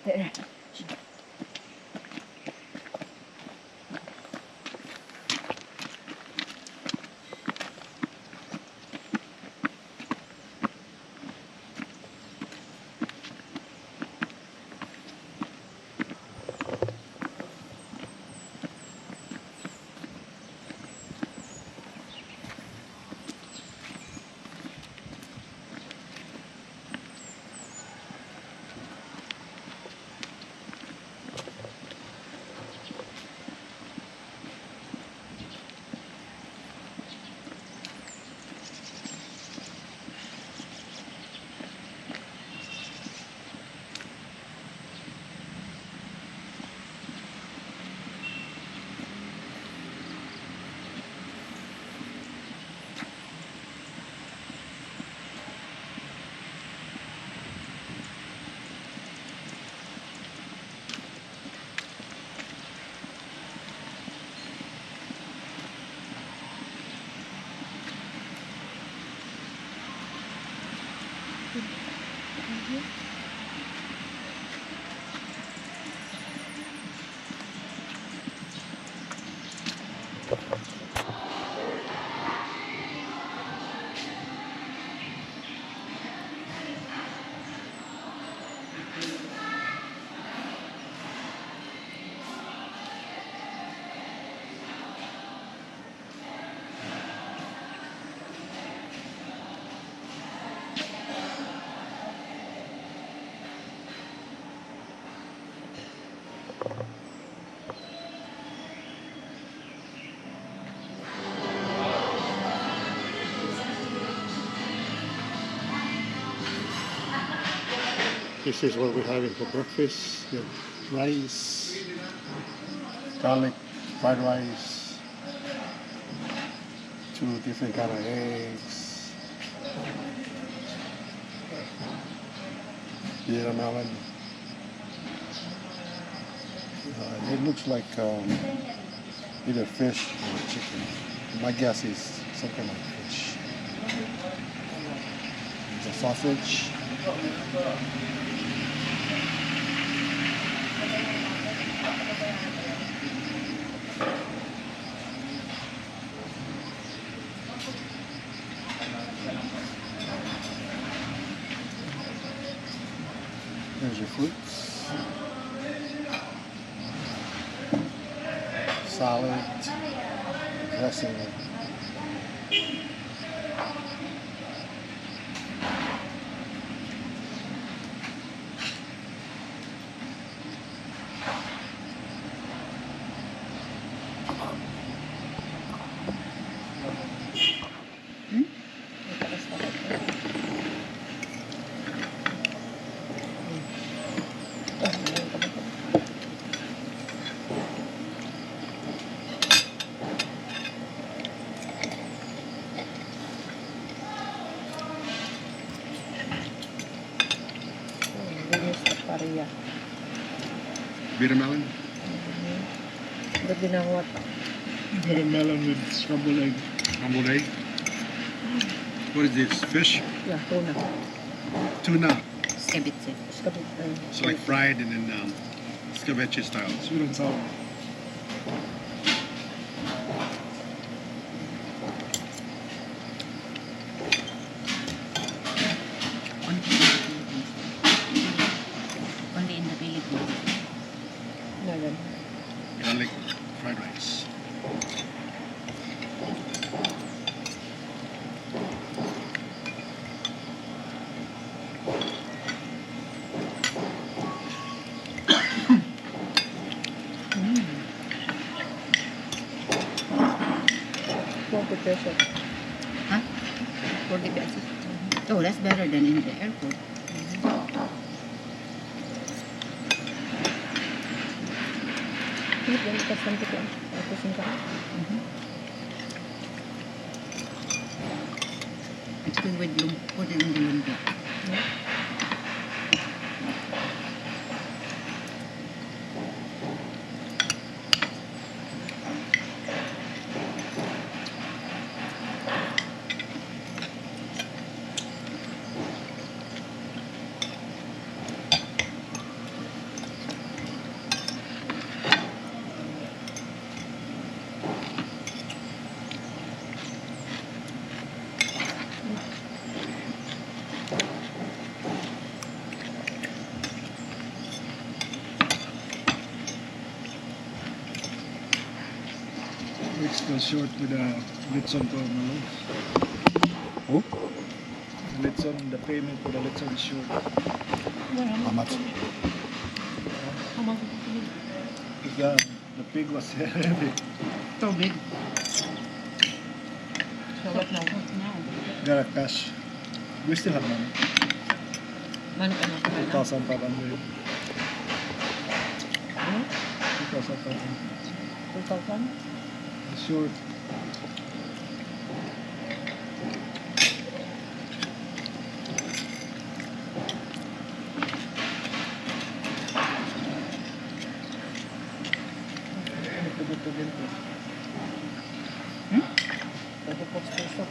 there. This is what we're having for breakfast. You have rice, garlic, fried rice, 2 different kind of eggs, watermelon. It looks like either fish or chicken. My guess is some kind of fish. The sausage. There's your fruits, salad, dressing. Paria. Watermelon? Ba't ginawat? Watermelon with scrambled egg. Scrambled egg? What is this? Fish? Yeah, tuna. Tuna. Ceviche. So like fried and then ceviche style. Sweet and sour. Only in the Philippines. Ngayon. Garlic fried rice. Pesos. Huh? 40 pesos. Oh, that's better than in the airport. Bastante ko. Tapos yung ka. It's good with put it in the lumpia. short with a litson for Malone. Who? Litson, the payment for the litson is short. How much? How much? Because the pig was heavy. So big. So what now? Now. Got a cash. We still have money. Mano ka na? 2,500. Ano? 2,500. 2,000? Short. Pwede po sa stock.